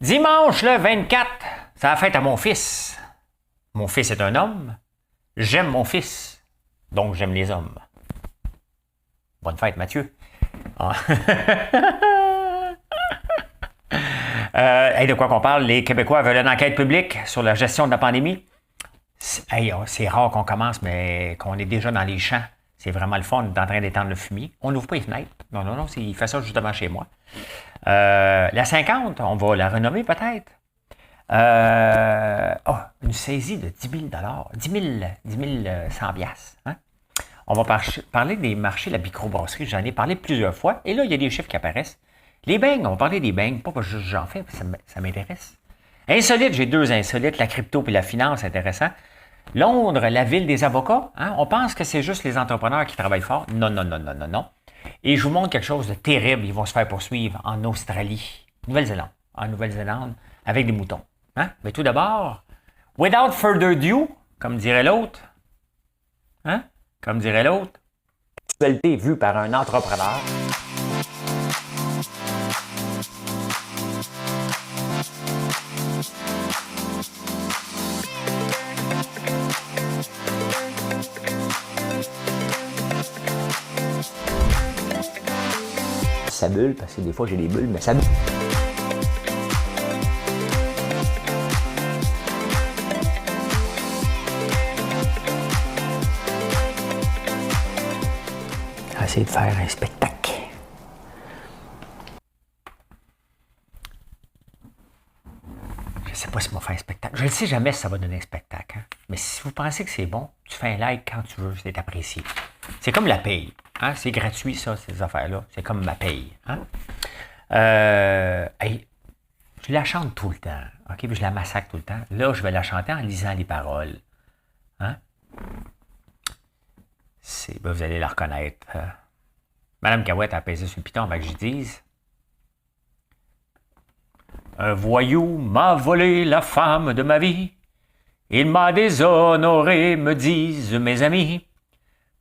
Dimanche le 24, c'est la fête à mon fils. Mon fils est un homme. J'aime mon fils. Donc j'aime les hommes. Bonne fête, Mathieu. Ah. Hey, de quoi qu'on parle? Les Québécois veulent une enquête publique sur la gestion de la pandémie. C'est rare qu'on commence, mais qu'on est déjà dans les champs. C'est vraiment le fun, on est en train d'étendre le fumier. On n'ouvre pas les fenêtres. Non, il fait ça juste devant chez moi. La 50, on va la renommer peut-être. Une saisie de 10 000 10 100 piastres. Hein? On va parler des marchés de la microbrasserie. J'en ai parlé plusieurs fois. Et là, il y a des chiffres qui apparaissent. Les beignes, on va parler des beignes. Pas parce que j'en fais, ça m'intéresse. Insolite, j'ai deux insolites. La crypto et la finance, intéressant. Londres, la ville des avocats. Hein? On pense que c'est juste les entrepreneurs qui travaillent fort. Non. Et je vous montre quelque chose de terrible. Ils vont se faire poursuivre en Australie, Nouvelle-Zélande. En Nouvelle-Zélande, avec des moutons. Hein? Mais tout d'abord, without further ado, comme dirait l'autre. Hein? Comme dirait l'autre. Actualité vue par un entrepreneur. Ça bulle, parce que des fois j'ai des bulles, mais ça bulle. Essayer de faire un spectacle. Je ne sais pas si on va faire un spectacle. Je ne sais jamais si ça va donner un spectacle. Hein? Mais si vous pensez que c'est bon, tu fais un like quand tu veux, c'est apprécié. C'est comme la paye. Hein? C'est gratuit, ça, ces affaires-là. C'est comme ma paye. Hein? Je la chante tout le temps. Okay? Puis je la massacre tout le temps. Là, je vais la chanter en lisant les paroles. Hein? Vous allez la reconnaître. Madame Cahouette a pesé sur le piton avant que je dise. Un voyou m'a volé la femme de ma vie. Il m'a déshonoré, me disent mes amis.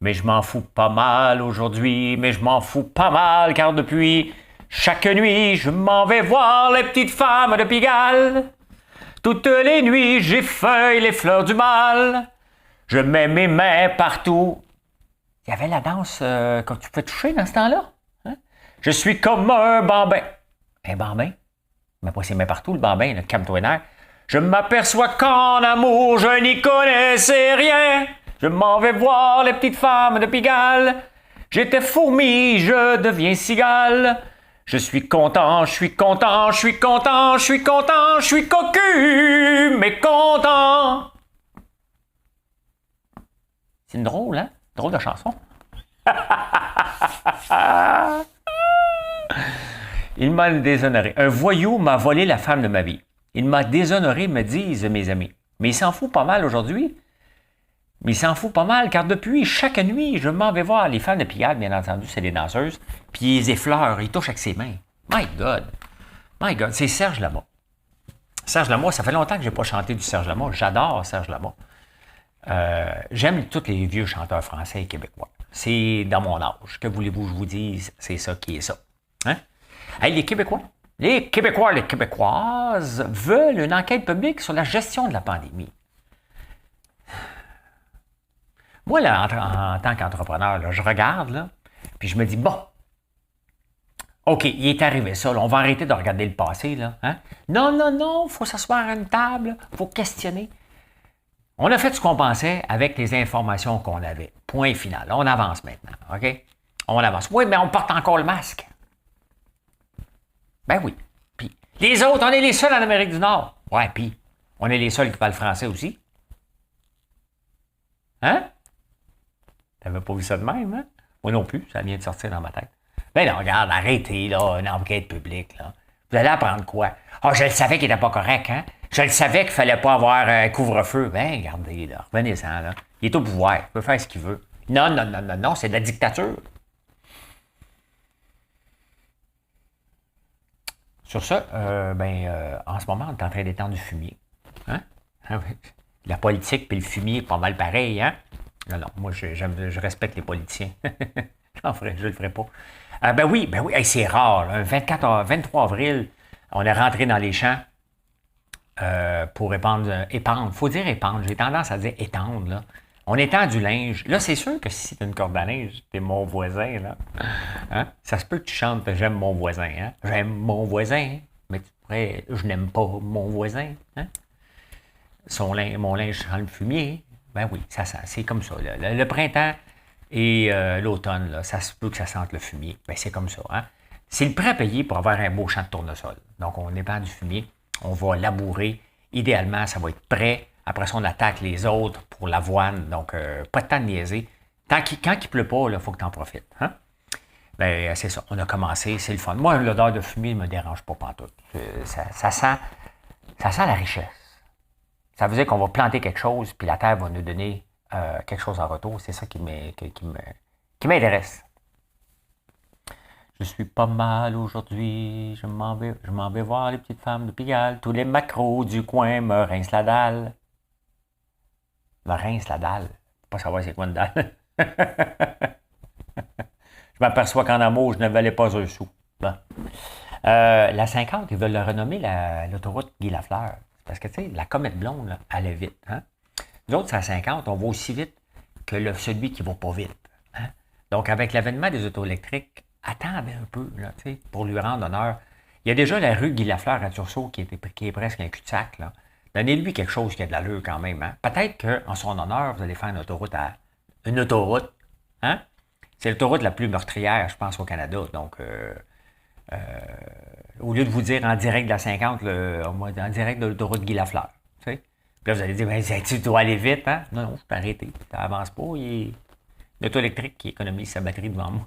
Mais je m'en fous pas mal aujourd'hui, mais je m'en fous pas mal, car depuis chaque nuit, je m'en vais voir les petites femmes de Pigalle. Toutes les nuits, j'effeuille les fleurs du mal. Je mets mes mains partout. Il y avait la danse que tu peux toucher dans ce temps-là. Hein? Je suis comme un bambin. Un bambin? Mais pas ses mains partout, le bambin, calme-toi nerf. Je m'aperçois qu'en amour, je n'y connaissais rien. Je m'en vais voir les petites femmes de Pigalle. J'étais fourmi, je deviens cigale. Je suis content, je suis content, je suis content, je suis content, je suis cocu, mais content. C'est une drôle, hein? Drôle de chanson. Il m'a déshonoré. Un voyou m'a volé la femme de ma vie. Il m'a déshonoré, me disent mes amis. Mais il s'en fout pas mal aujourd'hui. Mais il s'en fout pas mal, car depuis chaque nuit, je m'en vais voir les femmes de Pigalle, bien entendu, c'est des danseuses, puis ils effleurent, ils touchent avec ses mains. My God! C'est Serge Lama. Serge Lama, ça fait longtemps que je n'ai pas chanté du Serge Lama. J'adore Serge Lama. J'aime tous les vieux chanteurs français et québécois. C'est dans mon âge. Que voulez-vous que je vous dise? C'est ça qui est ça. Hein? Hey, les Québécois, les Québécoises veulent une enquête publique sur la gestion de la pandémie. Moi, là, en tant qu'entrepreneur, là, je regarde, là, puis je me dis, bon, OK, il est arrivé ça, là, on va arrêter de regarder le passé, là. Hein? Non, il faut s'asseoir à une table, il faut questionner. On a fait ce qu'on pensait avec les informations qu'on avait. Point final. On avance maintenant, OK? On avance. Oui, mais on porte encore le masque. Ben oui. Puis, les autres, on est les seuls en Amérique du Nord. Ouais, puis, on est les seuls qui parlent français aussi. Hein? T'avais pas vu ça de même, hein? Moi non plus, ça vient de sortir dans ma tête. Ben non, regarde, arrêtez, là, une enquête publique, là. Vous allez apprendre quoi? Ah, je le savais qu'il n'était pas correct, hein? Je le savais qu'il fallait pas avoir un couvre-feu. Ben, regardez, là, revenez-en, là. Il est au pouvoir, il peut faire ce qu'il veut. Non, c'est de la dictature. Sur ça, en ce moment, on est en train d'étendre du fumier. Hein? La politique puis le fumier, pas mal pareil, hein? Non, moi, je respecte les politiciens. Je le ferai pas. Ben oui, hey, c'est rare. Là. 23 avril, on est rentré dans les champs. pour épandre. Épandre. Il faut dire épandre. J'ai tendance à dire étendre, là. On étend du linge. Là, c'est sûr que si tu as une corde à linge, t'es mon voisin, là. Hein? Ça se peut que tu chantes J'aime mon voisin, hein? J'aime mon voisin, mais tu pourrais Je n'aime pas mon voisin, hein? Mon linge sent le fumier. Ben oui, c'est comme ça. Le printemps et l'automne, là, ça se peut que ça sente le fumier. Ben c'est comme ça, hein? C'est le prêt à payer pour avoir un beau champ de tournesol. Donc, on épand du fumier, on va labourer. Idéalement, ça va être prêt. Après ça, on attaque les autres pour l'avoine. Donc, pas de temps de niaiser. Quand il pleut pas, il faut que tu en profites. Hein? Ben, c'est ça. On a commencé, c'est le fun. Moi, l'odeur de fumier ne me dérange pas pantoute. Ça sent la richesse. Ça veut dire qu'on va planter quelque chose, puis la terre va nous donner quelque chose en retour. C'est ça qui m'intéresse. Je suis pas mal aujourd'hui, je m'en vais voir les petites femmes de Pigalle. Tous les macros du coin me rincent la dalle. Me rince la dalle. Pas savoir c'est quoi une dalle. Je m'aperçois qu'en amour, je ne valais pas un sou. Bon. La 50, ils veulent le renommer l'autoroute Guy Lafleur. Parce que, tu sais, la comète blonde, là, elle est vite. Hein? Nous autres, c'est la 50, on va aussi vite que celui qui ne va pas vite. Hein? Donc, avec l'avènement des autos électriques, attendez un peu, là, tu sais, pour lui rendre honneur. Il y a déjà la rue Guy Lafleur à Tursault qui est presque un cul-de-sac, là. Donnez-lui quelque chose qui a de l'allure quand même. Hein? Peut-être qu'en son honneur, vous allez faire une autoroute. Hein? C'est l'autoroute la plus meurtrière, je pense, au Canada. Donc, au lieu de vous dire en direct de la 50, en direct de l'autoroute Guy Lafleur. Tu sais? Puis là, vous allez dire, ben, tu dois aller vite, hein? Non, non, je peux arrêter. Ça avance pas. Il y a l'auto électrique qui économise sa batterie devant moi.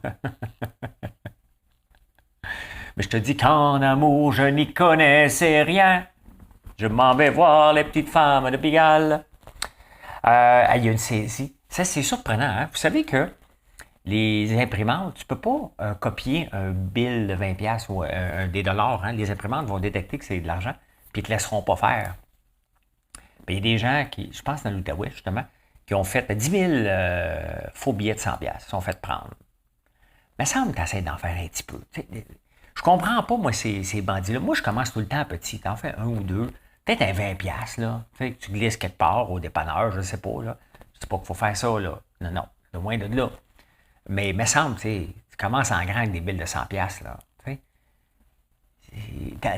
Mais je te dis qu'en amour, je n'y connaissais rien. Je m'en vais voir les petites femmes de Pigalle. Il y a une saisie. Ça, c'est surprenant. Hein? Vous savez que les imprimantes, tu ne peux pas copier un bill de 20$ ou des dollars. Hein? Les imprimantes vont détecter que c'est de l'argent, puis ils ne te laisseront pas faire. Puis il y a des gens qui, je pense dans l'Outaouais, justement, qui ont fait 10 000 faux billets de 100$. Ils sont fait prendre. Mais ça me semble que tu essaies d'en faire un petit peu. Je comprends pas, moi, ces bandits-là. Moi, je commence tout le temps petit. Tu en fais un ou deux. Peut-être un 20$, là. Tu glisses quelque part au dépanneur, je ne sais pas, là. Je ne sais pas qu'il faut faire ça, là. Non, non. Loin de là. Mais il me semble, tu commences en grand avec des billes de 100$, là.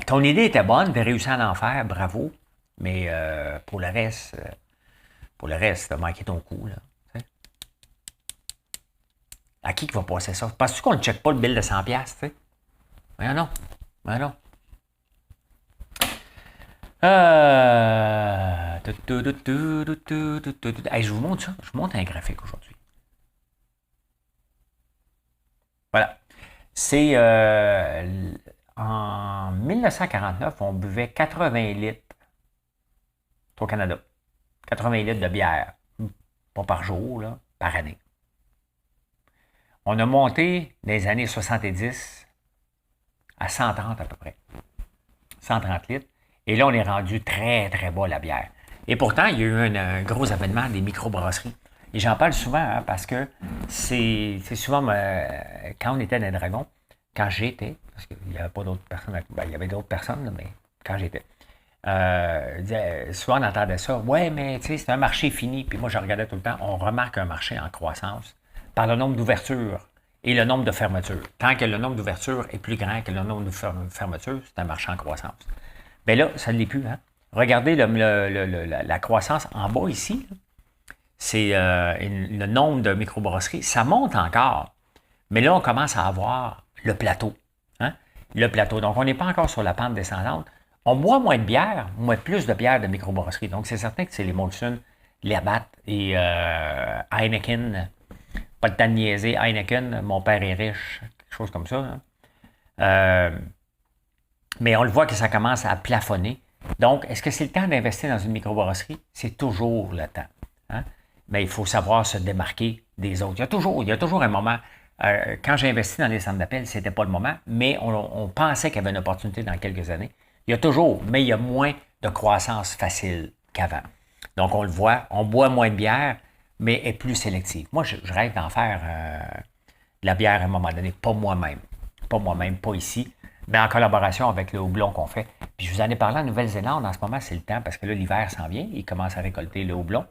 Ton idée était bonne, tu as réussi à en faire, bravo. Mais pour le reste, tu as manqué ton coup, là. T'sais. À qui va passer ça? Penses-tu qu'on ne check pas le bill de 100$, tu sais? Mais non. Mais non. Hey, je vous montre ça. Je vous montre un graphique aujourd'hui. Voilà. C'est en 1949, on buvait 80 litres au Canada. 80 litres de bière. Pas par jour, là, par année. On a monté dans les années 70 à 130 à peu près. 130 litres. Et là, on est rendu très, très bas la bière. Et pourtant, il y a eu un gros avènement des microbrasseries. Et j'en parle souvent hein, parce que c'est souvent quand on était dans les Dragons, quand j'étais, parce qu'il n'y avait pas d'autres personnes, il y avait d'autres personnes, là, mais quand j'étais, souvent on entendait ça. Ouais, mais tu sais, c'est un marché fini. Puis moi, je regardais tout le temps. On remarque un marché en croissance par le nombre d'ouvertures et le nombre de fermetures. Tant que le nombre d'ouvertures est plus grand que le nombre de fermetures, c'est un marché en croissance. Bien là, ça ne l'est plus. Hein? Regardez la croissance en bas ici. Là. C'est le nombre de microbrasseries. Ça monte encore. Mais là, on commence à avoir le plateau. Hein? Le plateau. Donc, on n'est pas encore sur la pente descendante. On boit moins de bière, plus de bière de microbrasserie. Donc, c'est certain que c'est les Molson, les Labatt et Heineken. Pas le temps de niaiser. Heineken, mon père est riche. Quelque chose comme ça. Hein? Mais on le voit que ça commence à plafonner. Donc, est-ce que c'est le temps d'investir dans une microbrasserie? C'est toujours le temps. Hein? Mais il faut savoir se démarquer des autres. Il y a toujours un moment. Quand j'ai investi dans les centres d'appel, ce n'était pas le moment, mais on pensait qu'il y avait une opportunité dans quelques années. Il y a toujours, mais il y a moins de croissance facile qu'avant. Donc, on le voit, on boit moins de bière, mais est plus sélective. Moi, je rêve d'en faire de la bière à un moment donné, pas moi-même. Pas moi-même, pas ici. Ben, en collaboration avec le houblon qu'on fait. Puis je vous en ai parlé en Nouvelle-Zélande, en ce moment, c'est le temps, parce que là, l'hiver s'en vient, ils commencent à récolter le houblon.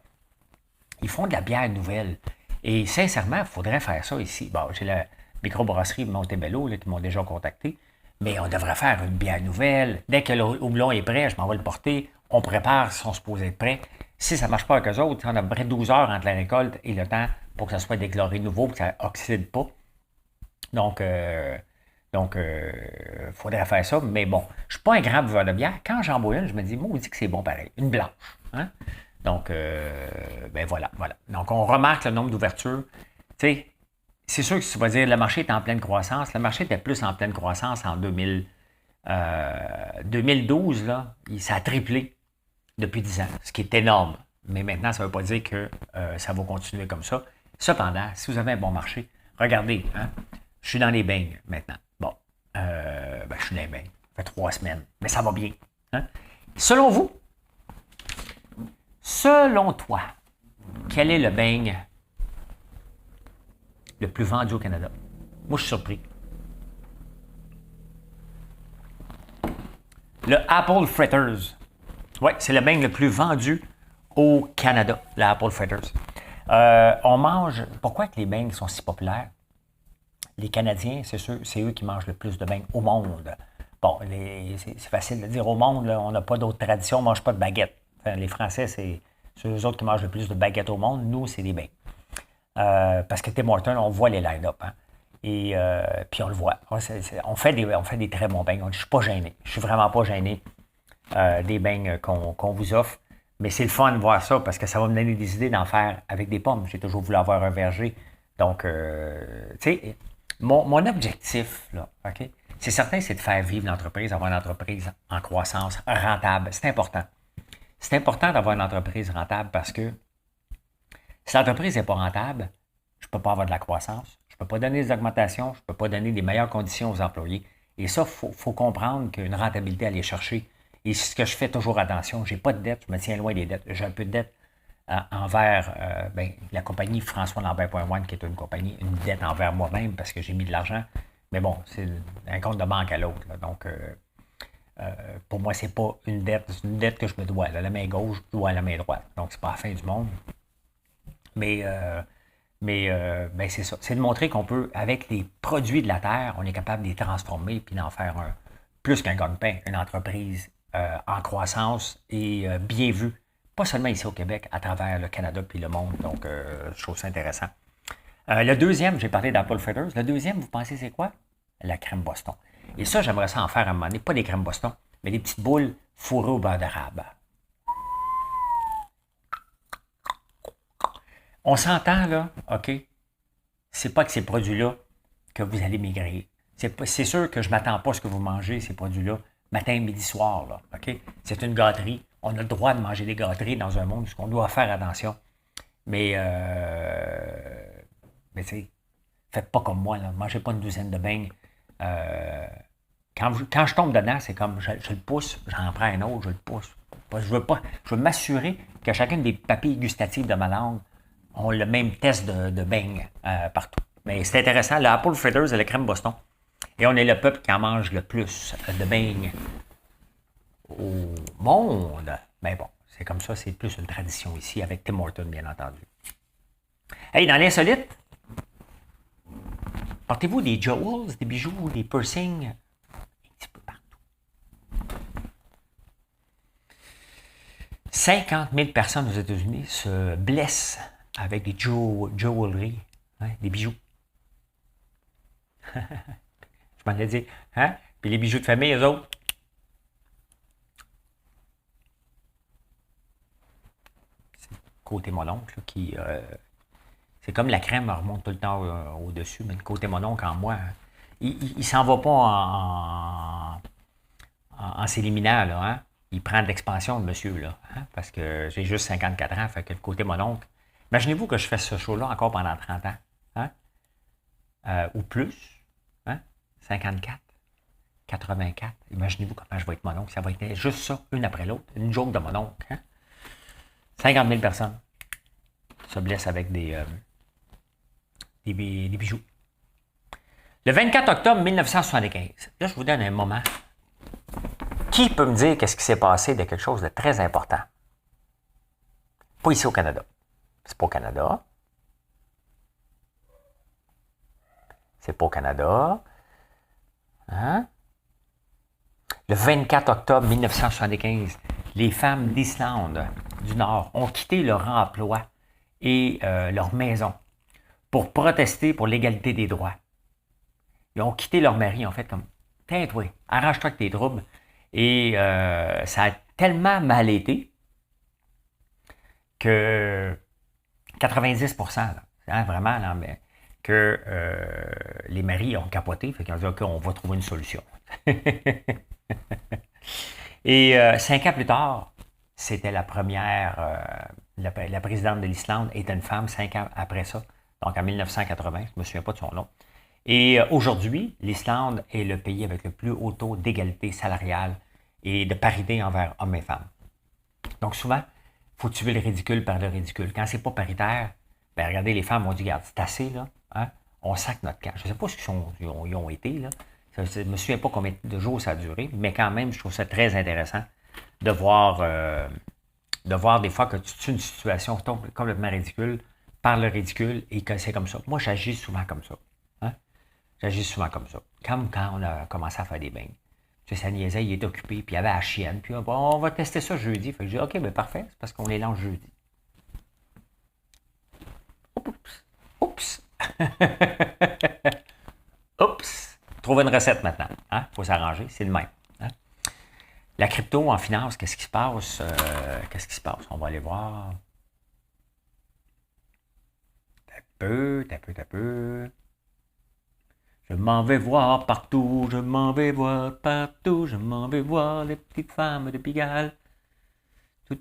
Ils font de la bière nouvelle. Et sincèrement, il faudrait faire ça ici. Bon, j'ai la microbrasserie Montebello là, qui m'ont déjà contacté, mais on devrait faire une bière nouvelle. Dès que le houblon est prêt, je m'en vais le porter. On prépare si on se posait être prêt. Si ça ne marche pas avec eux autres, on a à peu près 12 heures entre la récolte et le temps pour que ça soit déclaré nouveau, pour que ça n'oxyde pas. Donc, faudrait faire ça. Mais bon, je ne suis pas un grand buveur de bière. Quand j'en bois une, je me dis, moi, on dit que c'est bon pareil. Une blanche. Hein? Donc, ben voilà. Donc, on remarque le nombre d'ouvertures. Tu sais, c'est sûr que tu vas dire, le marché est en pleine croissance. Le marché était plus en pleine croissance en 2012. Là, ça a triplé depuis 10 ans, ce qui est énorme. Mais maintenant, ça ne veut pas dire que ça va continuer comme ça. Cependant, si vous avez un bon marché, regardez, hein, je suis dans les beignes maintenant. Bon, je suis dans les beignes. Ça fait 3 semaines, mais ça va bien. Hein? Selon vous, selon toi, quel est le beigne le plus vendu au Canada? Moi, je suis surpris. Le Apple Fritters. Oui, c'est le beigne le plus vendu au Canada, le Apple Fritters. On mange... Pourquoi que les beignes sont si populaires? Les Canadiens, c'est eux qui mangent le plus de beignes au monde. Bon, c'est facile de dire au monde, là, on n'a pas d'autres traditions, on ne mange pas de baguettes. Enfin, les Français, c'est eux autres qui mangent le plus de baguettes au monde. Nous, c'est des beignes. Parce que Tim Hortons, on voit les line-up. Hein? Et puis on le voit. On fait des très bons beignes. Je ne suis pas gêné. Je ne suis vraiment pas gêné des beignes qu'on vous offre. Mais c'est le fun de voir ça parce que ça va me donner des idées d'en faire avec des pommes. J'ai toujours voulu avoir un verger. Donc, tu sais, mon objectif, là, OK, c'est certain, c'est de faire vivre l'entreprise, avoir une entreprise en croissance, rentable. C'est important. C'est important d'avoir une entreprise rentable parce que si l'entreprise n'est pas rentable, je ne peux pas avoir de la croissance, je ne peux pas donner des augmentations, je ne peux pas donner des meilleures conditions aux employés. Et ça, il faut comprendre qu'une rentabilité à aller chercher. Et c'est ce que je fais toujours attention. Je n'ai pas de dette, je me tiens loin des dettes. J'ai un peu de dette envers la compagnie François Lambert.one, qui est une dette envers moi-même parce que j'ai mis de l'argent. Mais bon, c'est un compte de banque à l'autre. Donc, pour moi, c'est pas une dette, c'est une dette que je me dois. Là. La main gauche doit à la main droite. Donc, c'est pas la fin du monde. Mais c'est ça. C'est de montrer qu'on peut, avec les produits de la terre, on est capable de les transformer et d'en faire plus qu'un gagne-pain, une entreprise en croissance et bien vue. Pas seulement ici au Québec, à travers le Canada puis le monde. Donc, je trouve ça intéressant. Le deuxième, j'ai parlé d'Apple Fritters. Le deuxième, vous pensez c'est quoi? La crème Boston. Et ça, j'aimerais ça en faire à un moment donné. Pas des crèmes Boston, mais des petites boules fourrées au beurre d'arabe. On s'entend, là, OK? C'est pas que ces produits-là que vous allez maigrir. C'est sûr que je ne m'attends pas à ce que vous mangez, ces produits-là, matin, midi, soir, là, OK? C'est une gâterie. On a le droit de manger des gâteries dans un monde où on doit faire attention. Mais tu sais, faites pas comme moi, là. Mangez pas une douzaine de beignes. Quand je tombe dedans, c'est comme, je le pousse, j'en prends un autre, je le pousse. Je veux m'assurer que chacune des papilles gustatives de ma langue ont le même test de beignes partout. Mais c'est intéressant, le Apple Fritters et la crème Boston. Et on est le peuple qui en mange le plus de beignes au monde. Mais bon, c'est comme ça, c'est plus une tradition ici, avec Tim Hortons, bien entendu. Hey, dans l'insolite, portez-vous des jewels, des bijoux, des piercings, un petit peu partout. 50 000 personnes aux États-Unis se blessent avec des jewelry, hein, des bijoux. Je m'en ai dit, hein? Puis les bijoux de famille, eux autres. C'est côté mon oncle qui... c'est comme la crème remonte tout le temps au-dessus, mais le côté mon oncle en moi, il s'en va pas en s'éliminant, là, hein? Il prend de l'expansion, le monsieur, là, hein? Parce que j'ai juste 54 ans, fait que le côté mon oncle. Imaginez-vous que je fais ce show-là encore pendant 30 ans, hein? Ou plus, hein? 54, 84. Imaginez-vous comment je vais être mon oncle. Ça va être juste ça, une après l'autre. Une joke de mon oncle, hein? 50 000 personnes se blessent avec des bijoux. Le 24 octobre 1975, là, je vous donne un moment. Qui peut me dire qu'est-ce qui s'est passé de quelque chose de très important? Pas ici au Canada. C'est pas au Canada. C'est pas au Canada. Hein? Le 24 octobre 1975, les femmes d'Islande du Nord ont quitté leur emploi et leur maison pour protester pour l'égalité des droits. Ils ont quitté leur mari, en fait, comme « Tiens, toi, arrange-toi avec tes troubles. » Et ça a tellement mal été que 90%, là, hein, vraiment, là, mais, que les maris ont capoté, fait qu'ils ont dit « OK, on va trouver une solution. » Et 5 ans plus tard, c'était la première, la présidente de l'Islande était une femme 5 ans après ça, donc en 1980, je ne me souviens pas de son nom. Et aujourd'hui, l'Islande est le pays avec le plus haut taux d'égalité salariale et de parité envers hommes et femmes. Donc souvent, il faut tuer le ridicule par le ridicule. Quand c'est pas paritaire, ben regardez, les femmes ont dit, regarde, c'est assez, là, hein? On sac notre camp. Je ne sais pas ce qu'ils ont été, là. Je ne me souviens pas combien de jours ça a duré, mais quand même, je trouve ça très intéressant de voir des fois que tu tues une situation complètement ridicule par le ridicule et que c'est comme ça. Moi, j'agis souvent comme ça. Hein? J'agis souvent comme ça. Comme quand on a commencé à faire des bains. Tu sais, ça niaisait, il est occupé, puis il y avait la chienne, puis on va tester ça jeudi. Fait que j'ai dit, OK, ben parfait, c'est parce qu'on les lance jeudi. Oups! Oups! Oups! Trouver une recette maintenant. Hein? Faut s'arranger, c'est le même. Hein? La crypto en finance, qu'est-ce qui se passe? Qu'est-ce qui se passe? On va aller voir. T'as peu. Je m'en vais voir partout, je m'en vais voir partout, je m'en vais voir les petites femmes de Pigalle. Ben,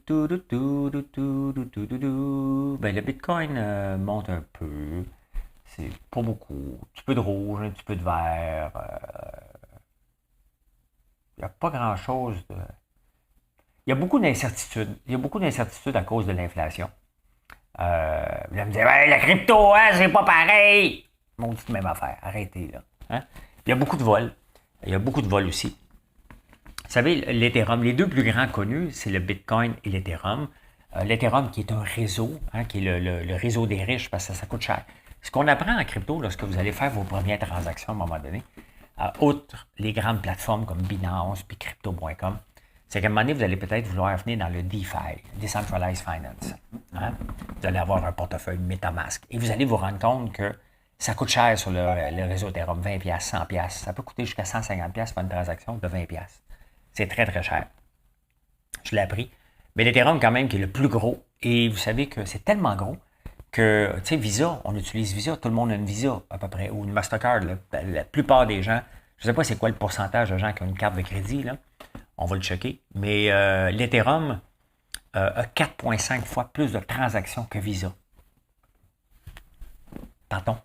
le Bitcoin monte un peu. C'est pas beaucoup. Un petit peu de rouge, un petit peu de vert. Il n'y a pas grand-chose de... Il y a beaucoup d'incertitudes. Il y a beaucoup d'incertitudes à cause de l'inflation. Là, me dire, ouais, la crypto, hein, c'est pas pareil. Maudite même affaire. Arrêtez, là. Hein? Il y a beaucoup de vols. Il y a beaucoup de vols aussi. Vous savez, l'Ethereum, les deux plus grands connus, c'est le Bitcoin et l'Ethereum. L'Ethereum qui est un réseau, hein, qui est le réseau des riches, parce que ça coûte cher. Ce qu'on apprend en crypto, lorsque vous allez faire vos premières transactions à un moment donné, outre les grandes plateformes comme Binance puis Crypto.com, c'est qu'à un moment donné, vous allez peut-être vouloir venir dans le DeFi, Decentralized Finance. Hein? Vous allez avoir un portefeuille MetaMask. Et vous allez vous rendre compte que ça coûte cher sur le réseau Ethereum, 20$, 100$. Ça peut coûter jusqu'à 150$ pour une transaction de 20$. C'est très, très cher. Je l'ai appris. Mais l'Ethereum, quand même, qui est le plus gros. Et vous savez que c'est tellement gros que, tu sais, Visa, on utilise Visa. Tout le monde a une Visa, à peu près, ou une Mastercard. Là. La plupart des gens, je ne sais pas c'est quoi le pourcentage de gens qui ont une carte de crédit, là. On va le checker. Mais l'Ethereum a 4,5 fois plus de transactions que Visa. Pardon.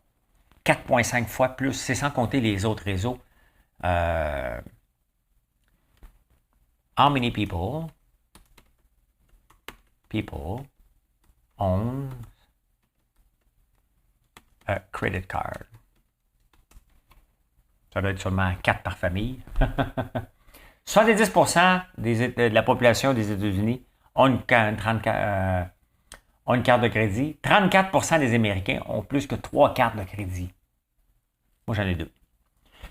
4,5 fois plus. C'est sans compter les autres réseaux. How many people own a credit card? Ça doit être seulement 4 par famille. 70% de la population des États-Unis ont une carte de crédit. 34% des Américains ont plus que 3 cartes de crédit. Moi, j'en ai 2.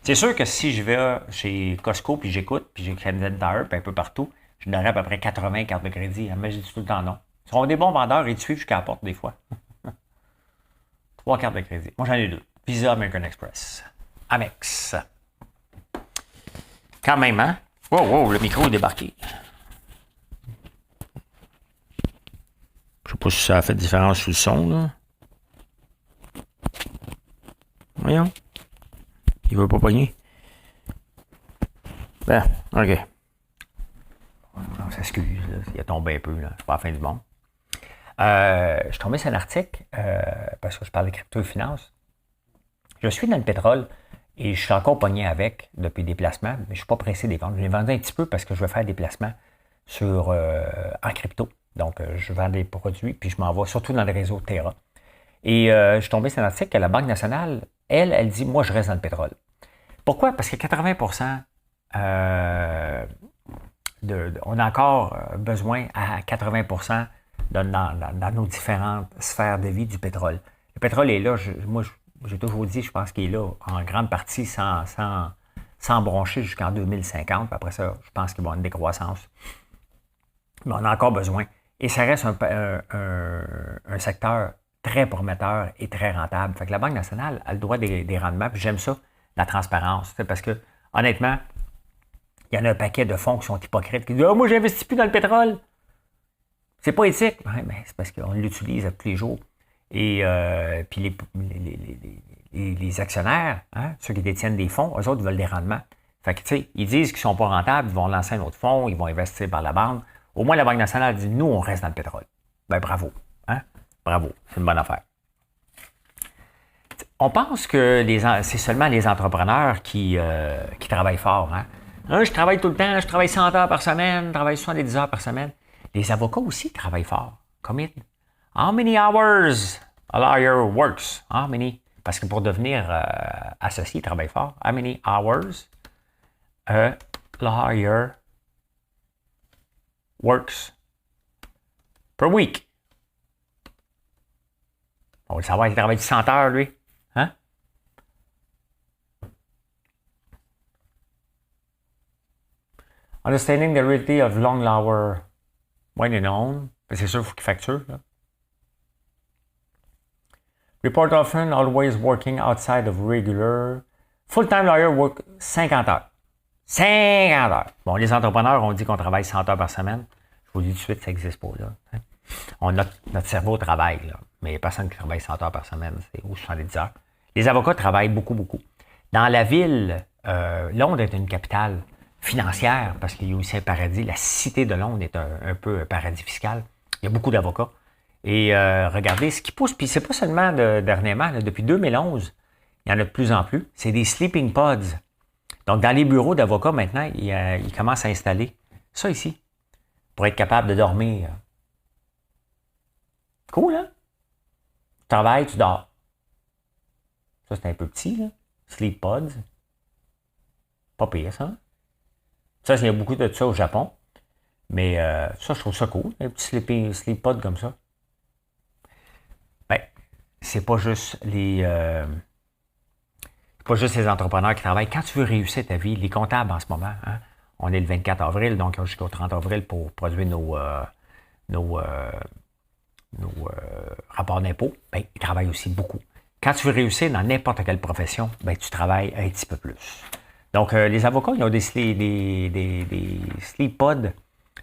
C'est sûr que si je vais chez Costco, puis j'écoute, puis j'ai Canadian Tire, puis un peu partout, je donnerais à peu près 80 cartes de crédit. Mais j'ai dit tout le temps non. Ils sont des bons vendeurs et ils te suivent jusqu'à la porte des fois. 3 cartes de crédit. Moi, j'en ai 2. Visa, American Express. Amex. Quand même, hein? Wow, le micro est débarqué. Je sais pas si ça a fait différence sur le son, là. Voyons. Il veut pas pogner. Ben, OK. On s'excuse, là. Il a tombé un peu, là. C'est pas la fin du monde. Je suis tombé sur un article, parce que je parle de crypto et finance. Je suis dans le pétrole et je suis encore pogné avec depuis des placements, mais je ne suis pas pressé des ventes. Je l'ai vendu un petit peu parce que je veux faire des placements en crypto. Donc, je vends des produits, puis je m'en vais surtout dans le réseau Terra. Et je suis tombé sur un article que la Banque nationale elle dit, moi, je reste dans le pétrole. Pourquoi? Parce que 80%, on a encore besoin à 80% dans nos différentes sphères de vie du pétrole. Le pétrole est là, moi, j'ai toujours dit, je pense qu'il est là en grande partie sans broncher jusqu'en 2050. Puis après ça, je pense qu'il va y avoir une décroissance. Mais on a encore besoin. Et ça reste un secteur très prometteur et très rentable. Fait que la Banque nationale a le droit des rendements. Puis j'aime ça, la transparence. Parce que, honnêtement, il y en a un paquet de fonds qui sont hypocrites, qui disent « Ah, moi, j'investis plus dans le pétrole. » C'est pas éthique. Ouais, mais c'est parce qu'on l'utilise tous les jours. Et puis les actionnaires, hein, ceux qui détiennent des fonds, eux autres veulent des rendements. Fait que, tu sais, ils disent qu'ils ne sont pas rentables, ils vont lancer un autre fonds, ils vont investir par la banque. Au moins, la Banque nationale dit, nous, on reste dans le pétrole. Ben, bravo. Hein? Bravo. C'est une bonne affaire. On pense que c'est seulement les entrepreneurs qui travaillent fort. Hein? Je travaille tout le temps, je travaille 100 heures par semaine, je travaille 70 heures par semaine. Les avocats aussi travaillent fort. Combien? How many hours a lawyer works? How many? Parce que pour devenir associé, il travaille fort. How many hours a lawyer works per week? On va le savoir, il travaille 100 heures, lui. Hein? Understanding the reality of long hour when you know. C'est sûr, il faut qu'il facture. Là. Report often, always working outside of regular. Full-time lawyer work 50 heures. 50 heures. Bon, les entrepreneurs, on dit qu'on travaille 100 heures par semaine. Je vous dis tout de suite, ça n'existe pas, là. Notre cerveau travaille, là. Mais il n'y a personne qui travaille 100 heures par semaine, c'est ou 70 heures. Les avocats travaillent beaucoup, beaucoup. Dans la ville, Londres est une capitale financière, parce qu'il y a aussi un paradis. La cité de Londres est un peu un paradis fiscal. Il y a beaucoup d'avocats. Et regardez, ce qui pousse, puis c'est pas seulement dernièrement, là, depuis 2011, il y en a de plus en plus, c'est des sleeping pods. Donc, dans les bureaux d'avocats, maintenant, ils commencent à installer ça ici, pour être capable de dormir. Cool, hein? Tu travailles, tu dors. Ça, c'est un peu petit, là. Sleep pods. Pas pire, ça. Ça, il y a beaucoup de ça au Japon. Mais ça, je trouve ça cool, un petit sleep pod comme ça. Ben, c'est pas juste les entrepreneurs qui travaillent. Quand tu veux réussir ta vie, les comptables en ce moment, hein, on est le 24 avril, donc jusqu'au 30 avril pour produire nos rapports d'impôts, ben, ils travaillent aussi beaucoup. Quand tu veux réussir dans n'importe quelle profession, ben, tu travailles un petit peu plus. Donc, les avocats, ils ont des sleep pods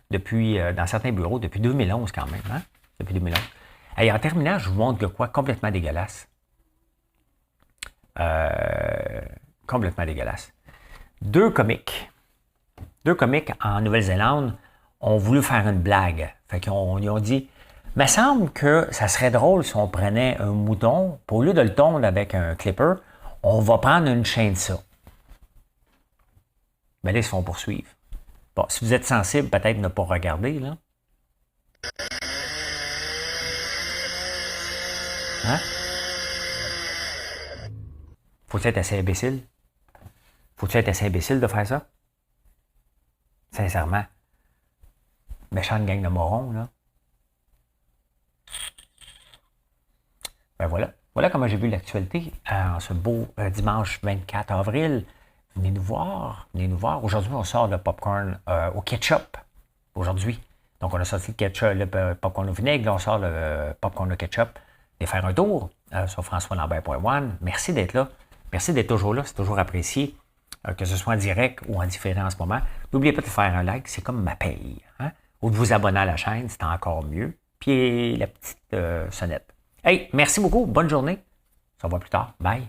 depuis, dans certains bureaux depuis 2011 quand même. Hein? Depuis 2011. Et en terminant, je vous montre de quoi complètement dégueulasse. Complètement dégueulasse. Deux comiques en Nouvelle-Zélande ont voulu faire une blague. Fait qu'ils ont dit, il me semble que ça serait drôle si on prenait un mouton, puis au lieu de le tondre avec un clipper, on va prendre une chainsaw. Mais là, ils se font poursuivre. Bon, si vous êtes sensible, peut-être ne pas regarder, là. Hein? Faut-il être assez imbécile? Faut-il être assez imbécile de faire ça? Sincèrement. Méchante gang de morons, là. Ben voilà. Voilà comment j'ai vu l'actualité en ce beau dimanche 24 avril. Venez nous voir. Aujourd'hui, on sort le popcorn au ketchup. Aujourd'hui. Donc, on a sorti le popcorn au vinaigre. Là, on sort le popcorn au ketchup. Et faire un tour sur françoislambert.one. Merci d'être là. Merci d'être toujours là. C'est toujours apprécié. Que ce soit en direct ou en différé en ce moment. N'oubliez pas de faire un like. C'est comme ma paye. Hein? Ou de vous abonner à la chaîne. C'est encore mieux. Puis la petite sonnette. Hey, merci beaucoup. Bonne journée. On se revoit plus tard. Bye.